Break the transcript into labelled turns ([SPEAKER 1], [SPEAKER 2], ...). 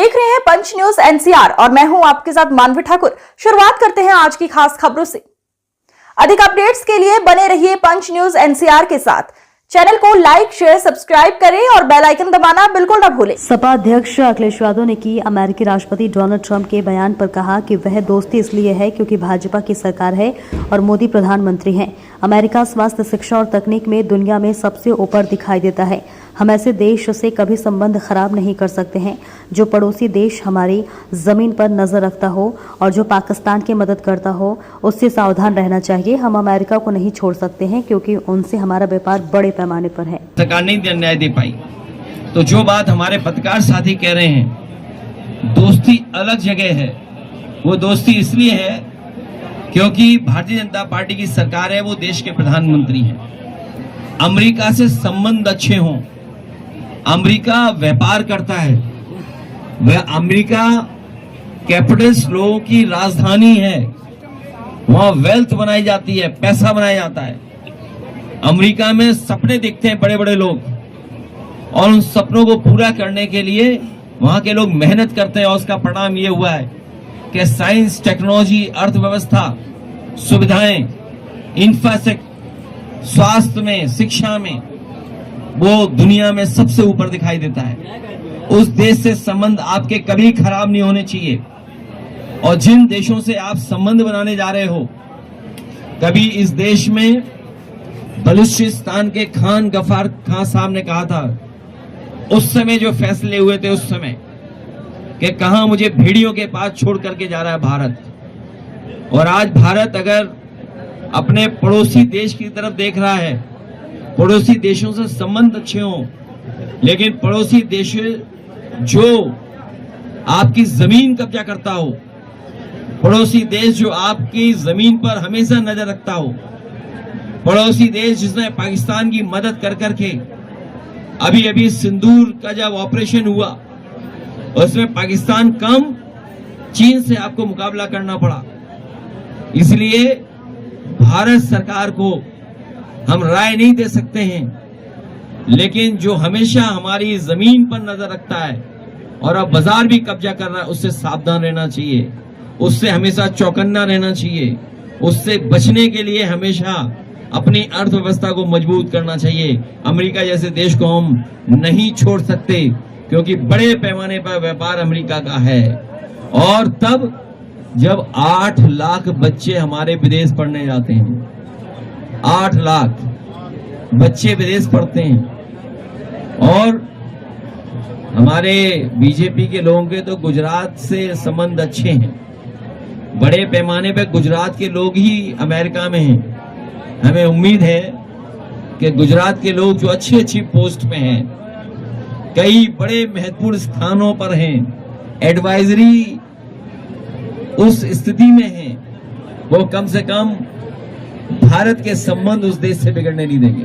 [SPEAKER 1] देख रहे हैं पंच न्यूज एनसीआर और मैं हूं आपके साथ मानवी ठाकुर। शुरुआत करते हैं आज की खास खबरों से। अधिक अपडेट्स के लिए बने रहिए पंच न्यूज एनसीआर के साथ। चैनल को लाइक, शेयर, सब्सक्राइब करें और बेल आइकन दबाना बिल्कुल न भूलें।
[SPEAKER 2] सपा अध्यक्ष अखिलेश यादव ने की अमेरिकी राष्ट्रपति डोनाल्ड ट्रंप के बयान पर कहा कि वह दोस्ती इसलिए है क्योंकि भाजपा की सरकार है और मोदी प्रधानमंत्री हैं। अमेरिका स्वास्थ्य, शिक्षा और तकनीक में दुनिया में सबसे ऊपर दिखाई देता है। हम ऐसे देश से कभी संबंध खराब नहीं कर सकते हैं जो पड़ोसी देश हमारी जमीन पर नजर रखता हो और जो पाकिस्तान की मदद करता हो, उससे सावधान रहना चाहिए। हम अमेरिका को नहीं छोड़ सकते हैं क्योंकि उनसे हमारा व्यापार बड़े पैमाने पर है।
[SPEAKER 3] सरकार नहीं न्याय दे पाई, तो जो बात हमारे पत्रकार साथी कह रहे हैं, दोस्ती अलग जगह है। वो दोस्ती इसलिए है क्योंकि भारतीय जनता पार्टी की सरकार है, वो देश के प्रधानमंत्री हैं। अमेरिका से संबंध अच्छे हों। अमेरिका व्यापार करता है, वह अमेरिका कैपिटलिस्ट लोगों की राजधानी है। वहां वेल्थ बनाई जाती है, पैसा बनाया जाता है। अमेरिका में सपने दिखते हैं बड़े बड़े लोग और उन सपनों को पूरा करने के लिए वहां के लोग मेहनत करते हैं और उसका परिणाम ये हुआ है कि साइंस, टेक्नोलॉजी, अर्थव्यवस्था, सुविधाएं, इंफ्रास्ट्रक्चर, स्वास्थ्य में, शिक्षा में वो दुनिया में सबसे ऊपर दिखाई देता है। उस देश से संबंध आपके कभी खराब नहीं होने चाहिए। और जिन देशों से आप संबंध बनाने जा रहे हो, कभी इस देश में बलूचिस्तान के खान गफार खान साहब ने कहा था, उस समय जो फैसले हुए थे उस समय, कि कहां मुझे भेड़ियों के पास छोड़ करके जा रहा है भारत। और आज भारत अगर अपने पड़ोसी देश की तरफ देख रहा है, पड़ोसी देशों से संबंध अच्छे हों, लेकिन पड़ोसी देश जो आपकी जमीन कब्जा करता हो, पड़ोसी देश जो आपकी जमीन पर हमेशा नजर रखता हो, पड़ोसी देश जिसने पाकिस्तान की मदद कर करके अभी अभी सिंदूर का जब ऑपरेशन हुआ उसमें पाकिस्तान कम, चीन से आपको मुकाबला करना पड़ा। इसलिए भारत सरकार को हम राय नहीं दे सकते हैं, लेकिन जो हमेशा हमारी जमीन पर नजर रखता है और अब बाजार भी कब्जा कर रहा है, उससे सावधान रहना चाहिए, उससे हमेशा चौकन्ना रहना चाहिए। उससे बचने के लिए हमेशा अपनी अर्थव्यवस्था को मजबूत करना चाहिए। अमेरिका जैसे देश को हम नहीं छोड़ सकते क्योंकि बड़े पैमाने पर व्यापार अमेरिका का है। और तब जब 8 लाख बच्चे हमारे विदेश पढ़ने जाते हैं, 8 लाख बच्चे विदेश पढ़ते हैं। और हमारे बीजेपी के लोगों के तो गुजरात से संबंध अच्छे हैं, बड़े पैमाने पर गुजरात के लोग ही अमेरिका में हैं। हमें उम्मीद है कि गुजरात के लोग जो अच्छी अच्छी पोस्ट में हैं, कई बड़े महत्वपूर्ण स्थानों पर हैं, एडवाइजरी उस स्थिति में हैं, वो कम से कम भारत के संबंध उस देश से बिगड़ने नहीं देंगे।